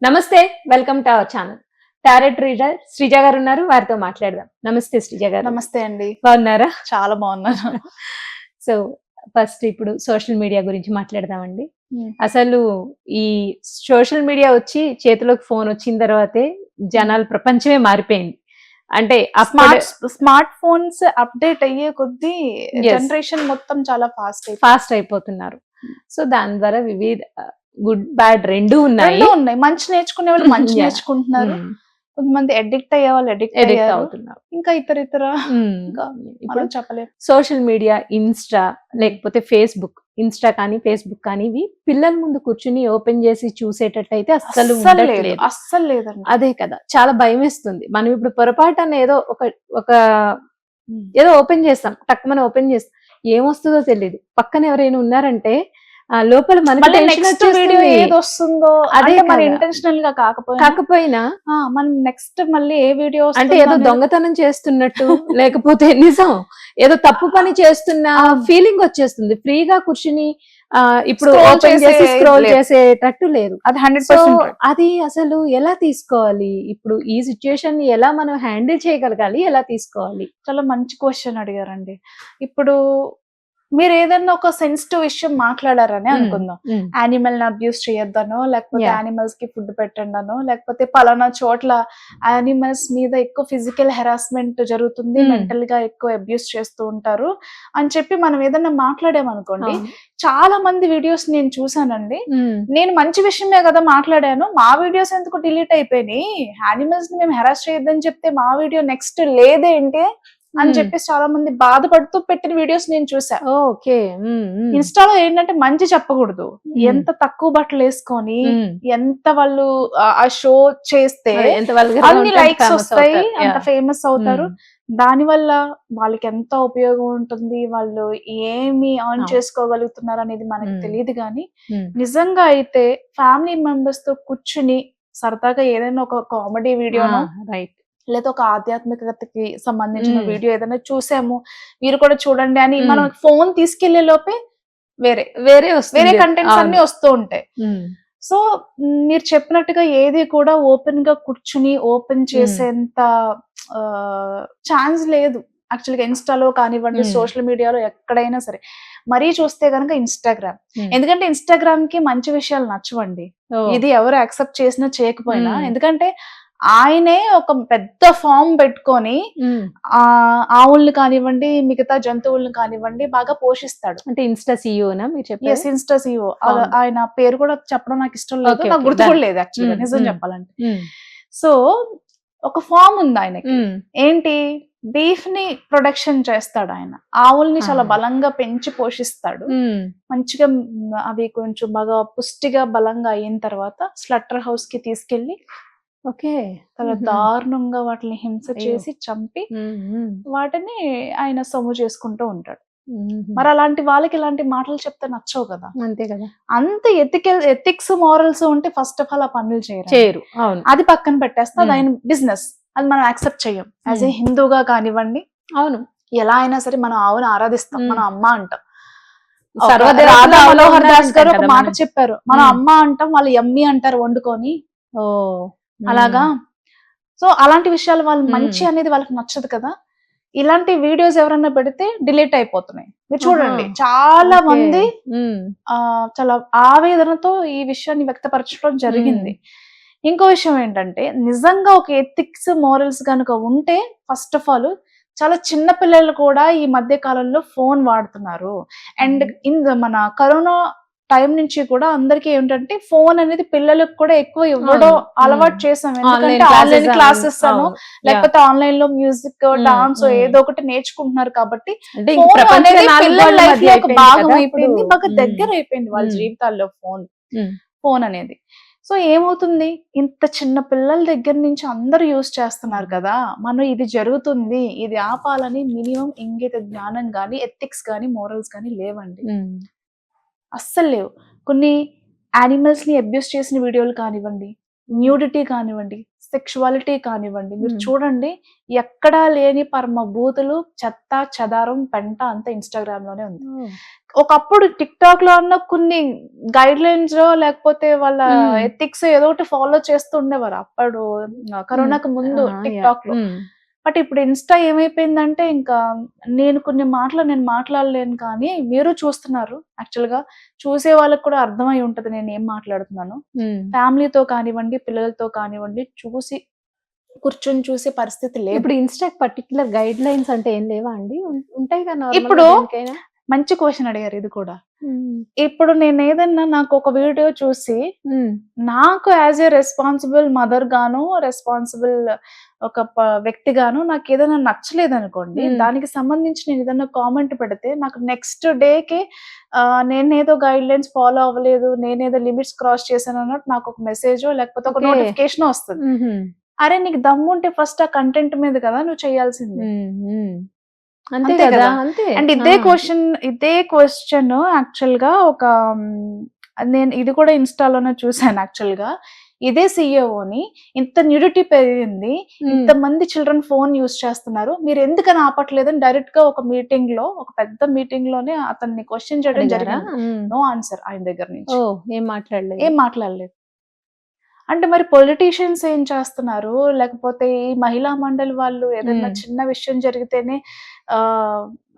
నమస్తే, welcome to our channel. Tarot reader Sreeja గారు ఉన్నారు, వారితో మాట్లాడదాం. నమస్తే శ్రీజ గారు. నమస్తే అండి. బాగున్నారా? చాలా బాగున్నాను. సో ఫస్ట్ ఇప్పుడు సోషల్ మీడియా గురించి మాట్లాడదామండి. అసలు ఈ సోషల్ మీడియా వచ్చి చేతిలోకి ఫోన్ వచ్చిన తర్వాతే జనాల ప్రపంచమే మారిపోయింది. అంటే స్మార్ట్ ఫోన్స్ అప్డేట్ అయ్యే కొద్దీ జనరేషన్ మొత్తం చాలా ఫాస్ట్ అయిపోతున్నారు. సో దాని ద్వారా వివిధ గుడ్ బ్యాడ్ రెండు ఉన్నాయి. మంచి నేర్చుకునే వాళ్ళు మంచి నేర్చుకుంటున్నారు, కొంతమంది ఎడిక్ట్ అయ్యే వాళ్ళు ఎడిక్ట్ అవుతున్నారు, ఇంకా ఇతర ఇప్పుడు చెప్పలేదు. సోషల్ మీడియా, ఇన్స్టా లేకపోతే ఫేస్బుక్, ఇన్స్టా కానీ ఫేస్బుక్ కానీ ఇవి పిల్లల ముందు కూర్చుని ఓపెన్ చేసి చూసేటట్టయితే అస్సలు లేదండి. అదే కదా, చాలా భయం వేస్తుంది. మనం ఇప్పుడు పొరపాటున ఏదో ఏదో ఓపెన్ చేస్తాం, టక్కుమని ఓపెన్ చేస్తాం, ఏమొస్తుందో తెలియదు. పక్కన ఎవరైనా ఉన్నారంటే లోపల నెక్స్ట్ వీడియో ఏది వస్తుందో, అదే మన ఇంటెన్షనల్ గా కాకపోయినా మనం నెక్స్ట్ మళ్ళీ ఏ వీడియో అంటే ఏదో దొంగతనం చేస్తున్నట్టు లేకపోతే నిజం ఏదో తప్పు పని చేస్తున్న ఫీలింగ్ వచ్చేస్తుంది. ఫ్రీగా కూర్చుని ఇప్పుడు స్క్రోల్ చేసేటట్టు లేదు. అది 100%. అది అసలు ఎలా తీసుకోవాలి? ఇప్పుడు ఈ సిచ్యుయేషన్ ని ఎలా మనం హ్యాండిల్ చేయగలగాలి, ఎలా తీసుకోవాలి? చాలా మంచి క్వశ్చన్ అడిగారండి. ఇప్పుడు మీరు ఏదన్నా ఒక సెన్సిటివ్ విషయం మాట్లాడారని అనుకుందాం, యానిమల్ ని అబ్యూస్ చేయొద్దనో, లేకపోతే యానిమల్స్ కి ఫుడ్ పెట్టండనో, లేకపోతే పలానా చోట్ల యానిమల్స్ మీద ఎక్కువ ఫిజికల్ హెరాస్మెంట్ జరుగుతుంది, మెంటల్ గా ఎక్కువ అబ్యూస్ చేస్తూ ఉంటారు అని చెప్పి మనం ఏదన్నా మాట్లాడామనుకోండి, చాలా మంది వీడియోస్ నేను చూసానండి. నేను మంచి విషయమే కదా మాట్లాడాను, మా వీడియోస్ ఎందుకు డిలీట్ అయిపోయినాయి, యానిమల్స్ ని మేము హెరాస్ చేయొద్దని చెప్తే మా వీడియో నెక్స్ట్ లేదేంటి అని చెప్పేసి చాలా మంది బాధపడుతూ పెట్టిన వీడియోస్ నేను చూసా. ఇన్స్టాలో ఏంటంటే మంచి చెప్పకూడదు, ఎంత తక్కువ బట్టలు వేసుకొని ఎంత వాళ్ళు ఆ షో చేస్తే అన్ని లైక్స్ వస్తాయి, అంత ఫేమస్ అవుతారు. దాని వల్ల వాళ్ళకి ఎంత ఉపయోగం ఉంటుంది, వాళ్ళు ఏమి ఎర్న్ చేసుకోగలుగుతున్నారు అనేది మనకి తెలియదు. కానీ నిజంగా అయితే ఫ్యామిలీ మెంబర్స్ తో కూర్చుని సరదాగా ఏదైనా ఒక కామెడీ వీడియోనో లేదా ఒక ఆధ్యాత్మికతకి సంబంధించిన వీడియో ఏదైనా చూసాము, మీరు కూడా చూడండి అని మనం ఫోన్ తీసుకెళ్లే లోపే వేరే కంటెంట్స్ అన్ని వస్తూ ఉంటాయి. సో మీరు చెప్పినట్టుగా ఏది కూడా ఓపెన్ గా కూర్చుని ఓపెన్ చేసేంత ఛాన్స్ లేదు యాక్చువల్గా. ఇన్స్టాలో కానివ్వండి, సోషల్ మీడియాలో ఎక్కడైనా సరే. మరీ చూస్తే కనుక ఇన్స్టాగ్రామ్, ఎందుకంటే ఇన్స్టాగ్రామ్ కి మంచి విషయాలు నచ్చవండి, ఇది ఎవరు యాక్సెప్ట్ చేసినా చేయకపోయినా. ఎందుకంటే ఆయనే ఒక పెద్ద ఫామ్ పెట్టుకొని ఆవుల్ని కానివ్వండి, మిగతా జంతువుల్ని కానివ్వండి బాగా పోషిస్తాడు. అంటే ఇన్స్టా సిఇఓనా మీరు చెప్పారు? Insta CEO. ఆయన పేరు కూడా చెప్పడం నాకు ఇష్టం లేదు, నాకు గుర్తు కూడా లేదు యాక్చువల్గా నిజం చెప్పాలంటే. సో ఒక ఫామ్ ఉంది ఆయనకి, ఏంటి బీఫ్ ని ప్రొడక్షన్ చేస్తాడు ఆయన. ఆవుల్ని చాలా బలంగా పెంచి పోషిస్తాడు, మంచిగా అవి కొంచెం బాగా పుష్టిగా బలంగా అయిన తర్వాత స్లటర్ హౌస్ కి తీసుకెళ్లి చాలా దారుణంగా వాటిని హింస చేసి చంపి వాటిని ఆయన సొమ్ము చేసుకుంటూ ఉంటాడు. మరి అలాంటి వాళ్ళకి ఇలాంటి మాటలు చెప్తే నచ్చవు కదా. అంతే కదా. అంత ఎథిక్స్ మారల్స్ ఉంటే ఫస్ట్ ఆఫ్ ఆల్ ఆ పనులు చేయరు. అది పక్కన పెట్టేస్తే అది ఆయన బిజినెస్, అది మనం యాక్సెప్ట్ చెయ్యం యాజ్ ఏ హిందూగా కానివ్వండి. అవును, ఎలా అయినా సరే మనం ఆవును ఆరాధిస్తాం, మన అమ్మ అంటాం. మనోహర్ దాస్ గారు ఒక మాట చెప్పారు, మన అమ్మ అంటాం, వాళ్ళు ఎమ్మి అంటారు వండుకొని. అలాగా. సో అలాంటి విషయాలు వాళ్ళు మంచి అనేది వాళ్ళకి నచ్చదు కదా. ఇలాంటి వీడియోస్ ఎవరన్నా పెడితే డిలీట్ అయిపోతున్నాయి. మీరు చూడండి, చాలా మంది చాలా ఆవేదనతో ఈ విషయాన్ని వ్యక్తపరచడం జరిగింది. ఇంకో విషయం ఏంటంటే, నిజంగా ఒక ఎథిక్స్ మోరల్స్ కనుక ఉంటే ఫస్ట్ ఆఫ్ ఆల్ చాలా చిన్న పిల్లలు కూడా ఈ మధ్య కాలంలో ఫోన్ వాడుతున్నారు. అండ్ మన కరోనా టైం నుంచి కూడా అందరికి ఏంటంటే ఫోన్ అనేది పిల్లలకు కూడా ఎక్కువ ఇవ్వడం అలవాటు చేసాం. ఎందుకంటే ఆన్లైన్ క్లాసెస్ అను లేకపోతే ఆన్లైన్ లో మ్యూజిక్, డాన్స్ ఏదో ఒకటి నేర్చుకుంటున్నారు కాబట్టి పిల్లల లైఫ్ లో ఒక భాగం అయిపోయింది, బాగా దగ్గర అయిపోయింది వాళ్ళ జీవితాల్లో ఫోన్ అనేది. సో ఏమవుతుంది, ఇంత చిన్న పిల్లల దగ్గర నుంచి అందరూ యూజ్ చేస్తున్నారు కదా, మనం ఇది జరుగుతుంది, ఇది ఆపాలని మినిమం ఇంగిత జ్ఞానం గానీ, ఎథిక్స్ గానీ, మోరల్స్ గానీ లేవండి, అస్సలు లేవు. కొన్ని యానిమల్స్ ని అబ్యూస్ చేసిన వీడియోలు కానివ్వండి, న్యూడిటీ కానివ్వండి, సెక్షువాలిటీ కానివ్వండి, మీరు Hmm. చూడండి ఎక్కడా లేని పరమ బూతులు, చెత్త చెదారం పెంట అంతా ఇన్స్టాగ్రామ్ లోనే ఉంది. Oh. ఒకప్పుడు టిక్ టాక్ లో అన్న కొన్ని గైడ్ లైన్స్ లేకపోతే వాళ్ళ Hmm. ఎథిక్స్ ఏదో ఒకటి ఫాలో చేస్తూ ఉండేవారు అప్పుడు కరోనాకు ముందు Ah, టిక్ yeah. టాక్ లో. Hmm. బట్ ఇప్పుడు ఇన్స్టా ఏమైపోయిందంటే ఇంకా నేను కొన్ని మాటలు నేను మాట్లాడలేను, కానీ మీరు చూస్తున్నారు. యాక్చువల్ గా చూసే వాళ్ళకి కూడా అర్థమై ఉంటది నేను ఏం మాట్లాడుతున్నాను. Hmm. ఫ్యామిలీతో కానివ్వండి, పిల్లలతో కానివ్వండి, కూర్చొని చూసే పరిస్థితి లేదు. ఇప్పుడు ఇన్స్టాక్ పర్టికులర్ గైడ్ లైన్స్ అంటే ఏం లేవా అండి? ఉంటాయి కదా నార్మల్ ఇప్పుడు దేనికైనా. మంచి క్వశ్చన్ అడిగారు ఇది కూడా. Hmm. ఇప్పుడు నేను ఏదన్నా నాకు ఒక వీడియో చూసి Hmm. నాకు యాజ్ ఏ రెస్పాన్సిబుల్ మదర్ గాను, రెస్పాన్సిబుల్ ఒక వ్యక్తి గాను నాకు ఏదైనా నచ్చలేదు అనుకోండి, దానికి సంబంధించి నేను ఏదైనా కామెంట్ పెడితే నాకు నెక్స్ట్ డేకి నేనేదో గైడ్ లైన్స్ ఫాలో అవ్వలేదు, నేనేదో లిమిట్స్ క్రాస్ చేశాను అన్నట్టు నాకు ఒక మెసేజ్ లేకపోతే ఒక Okay. నోటిఫికేషన్ వస్తుంది. Mhm. అరే నీకు దమ్ముంటే ఫస్ట్ ఆ కంటెంట్ మీద కదా నువ్వు చేయాల్సింది. Mhm. అంతే అంతే కదా, కదా. అంతే. అండ్ ఇదే క్వశ్చన్ యాక్చువల్ గా ఒక నేను ఇది కూడా ఇన్స్టాలోనే చూసాను. యాక్చువల్ గా ఇదే సిఇఓని ఇంత న్యూడిటీ పెరిగింది, ఇంతమంది చిల్డ్రన్ ఫోన్ యూజ్ చేస్తున్నారు, మీరు ఎందుకని ఆపట్లేదని డైరెక్ట్ గా ఒక మీటింగ్ లో, ఒక పెద్ద మీటింగ్ లోనే అతన్ని క్వశ్చన్ చేయడం జరిగింది. నో ఆన్సర్ ఆయన దగ్గర నుంచి. ఏం మాట్లాడలేదు. ఏం మాట్లాడలేదు. అంటే మరి పొలిటీషియన్స్ ఏం చేస్తున్నారు, లేకపోతే ఈ మహిళా మండలి వాళ్ళు ఏదైనా చిన్న విషయం జరిగితేనే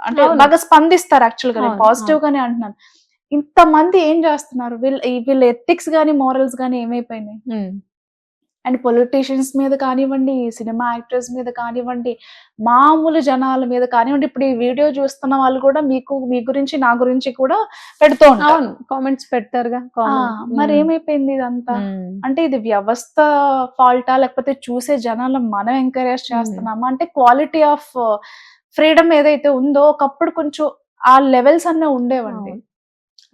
అంటే అవును. బాగా స్పందిస్తారు. యాక్చువల్ గా నేను అవును, పాజిటివ్ గానే అంటున్నాను. ఇంతమంది ఏం చేస్తున్నారు, వీళ్ళ ఎథిక్స్ గానీ మోరల్స్ గానీ ఏమైపోయినాయి? అండ్ పొలిటీషియన్స్ మీద కానివ్వండి, సినిమా యాక్టర్స్ మీద కానివ్వండి, మామూలు జనాల మీద కానివ్వండి, ఇప్పుడు ఈ వీడియో చూస్తున్న వాళ్ళు కూడా మీ గురించి నా గురించి కూడా పెడుతూ ఉంటారు. అవును, కామెంట్స్ పెడతారుగా. మరి ఏమైపోయింది ఇదంతా? అంటే ఇది వ్యవస్థ ఫాల్టా, లేకపోతే చూసే జనాలు మనం ఎంకరేజ్ చేస్తున్నామా? అంటే క్వాలిటీ ఆఫ్ ఫ్రీడమ్ ఏదైతే ఉందో ఒకప్పుడు కొంచెం ఆ లెవెల్స్ అన్నీ ఉండేవండి,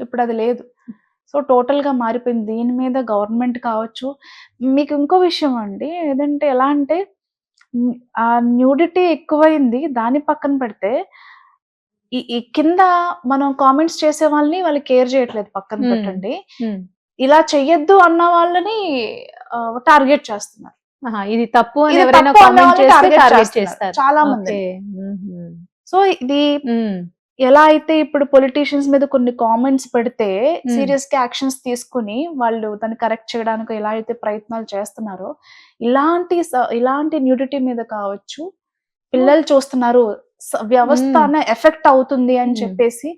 ఇప్పుడు అది లేదు. సో టోటల్ గా మారిపోయింది. దీని మీద గవర్నమెంట్ కావచ్చు. మీకు ఇంకో విషయం అండి, ఏదంటే ఎలా అంటే ఆ న్యూడిటీ ఎక్కువైంది, దాని పక్కన పెడితే ఈ కింద మనం కామెంట్స్ చేసే వాళ్ళని కేర్ చేయట్లేదు, పక్కన పెట్టండి. ఇలా చెయ్యొద్దు అన్న వాళ్ళని టార్గెట్ చేస్తున్నారు. ఇది తప్పు అని ఇది ఎవరైనా తప్పు అన్న కామెంట్ వాళ్ళని చేస్తే target టార్గెట్ చేస్తున్నారు చేస్తారు చాలా మంది. సో ఇది ఎలా అయితే ఇప్పుడు పొలిటీషియన్స్ మీద కొన్ని కామెంట్స్ పెడితే సీరియస్ గా యాక్షన్స్ తీసుకుని వాళ్ళు దాన్ని కరెక్ట్ చేయడానికి ఎలా అయితే ప్రయత్నాలు చేస్తున్నారో, ఇలాంటి న్యూడిటీ మీద కావచ్చు, పిల్లలు చూస్తున్నారు, వ్యవస్థ అన్న ఎఫెక్ట్ అవుతుంది అని చెప్పేసి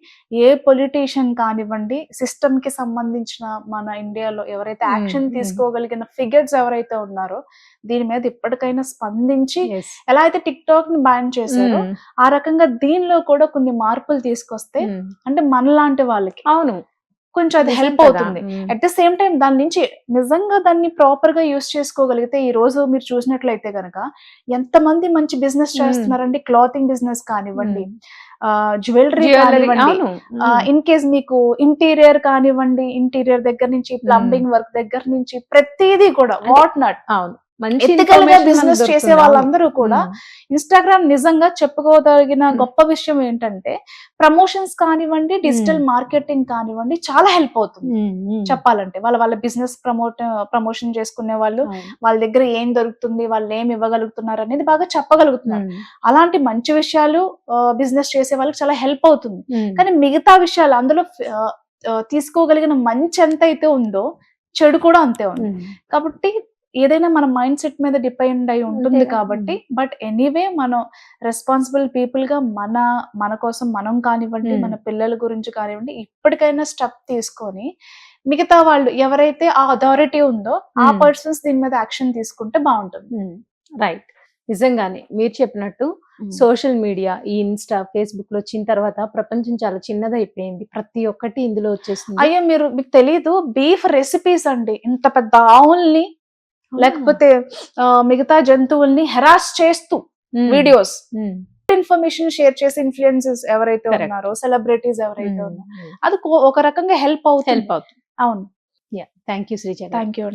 ఏ పొలిటీషియన్ కానివ్వండి, సిస్టమ్ కి సంబంధించిన మన ఇండియాలో ఎవరైతే యాక్షన్ తీసుకోగలిగిన ఫిగర్స్ ఎవరైతే ఉన్నారో దీని మీద ఇప్పటికైనా స్పందించి, ఎలా అయితే టిక్ టాక్ ని బ్యాన్ చేశారో ఆ రకంగా దీనిలో కూడా కొన్ని మార్పులు తీసుకొస్తే అంటే మనలాంటి వాళ్ళకి అవును కొంచెం అది హెల్ప్ అవుతుంది. అట్ ద సేమ్ టైం దాని నుంచి నిజంగా దాన్ని ప్రాపర్ గా యూస్ చేసుకోగలిగితే, ఈ రోజు మీరు చూసినట్లయితే గనక ఎంతమంది మంచి బిజినెస్ చేస్తున్నారండి. క్లాతింగ్ బిజినెస్ కానివ్వండి, జ్యువెలరీ కానివ్వండి, ఇన్ కేస్ మీకు ఇంటీరియర్ కానివ్వండి, ఇంటీరియర్ దగ్గర నుంచి ప్లంబింగ్ వర్క్ దగ్గర నుంచి ప్రతిదీ కూడా వాట్ నాట్ ఎథికల్ గా బిజినెస్ చేసే వాళ్ళందరూ కూడా ఇన్స్టాగ్రామ్ నిజంగా చెప్పుకోదగిన గొప్ప విషయం ఏంటంటే, ప్రమోషన్స్ కానివ్వండి, డిజిటల్ మార్కెటింగ్ కానివ్వండి చాలా హెల్ప్ అవుతుంది. చెప్పాలంటే వాళ్ళ బిజినెస్ ప్రమోషన్ చేసుకునే వాళ్ళు, వాళ్ళ దగ్గర ఏం దొరుకుతుంది, వాళ్ళు ఏం ఇవ్వగలుగుతున్నారు అనేది బాగా చెప్పగలుగుతున్నారు. అలాంటి మంచి విషయాలు బిజినెస్ చేసే వాళ్ళకి చాలా హెల్ప్ అవుతుంది. కానీ మిగతా విషయాలు అందులో తీసుకోగలిగిన మంచి ఎంత అయితే ఉందో చెడు కూడా అంతే ఉంది. కాబట్టి ఏదైనా మన మైండ్ సెట్ మీద డిపెండ్ అయి ఉంటుంది కాబట్టి, బట్ ఎనీవే మనం రెస్పాన్సిబుల్ పీపుల్ గా మన కోసం మనం కానివ్వండి, మన పిల్లల గురించి కానివ్వండి, ఇప్పటికైనా స్టెప్ తీసుకొని మిగతా వాళ్ళు ఎవరైతే ఆ అథారిటీ ఉందో ఆ పర్సన్స్ దీని మీద యాక్షన్ తీసుకుంటే బాగుంటుంది. రైట్. నిజంగానే మీరు చెప్పినట్టు సోషల్ మీడియా, ఈ ఇన్స్టా, ఫేస్బుక్ లో వచ్చిన తర్వాత ప్రపంచం చాలా చిన్నదైపోయింది. ప్రతి ఒక్కటి ఇందులో వచ్చేస్తుంది. అయ్యో మీకు తెలీదు, బీఫ్ రెసిపీస్ అండి, ఇంత పెద్ద ఆవుల్ని లేకపోతే మిగతా జంతువుల్ని హెరాస్ చేస్తూ వీడియోస్, ఇన్ఫర్మేషన్ షేర్ చేసే ఇన్ఫ్లుయెన్సర్స్ ఎవరైతే ఉన్నారో, సెలబ్రిటీస్ ఎవరైతే ఉన్నారో, అది ఒక రకంగా హెల్ప్ అవుతుంది. అవును. అవును. Thank you Sreeja. Thank you.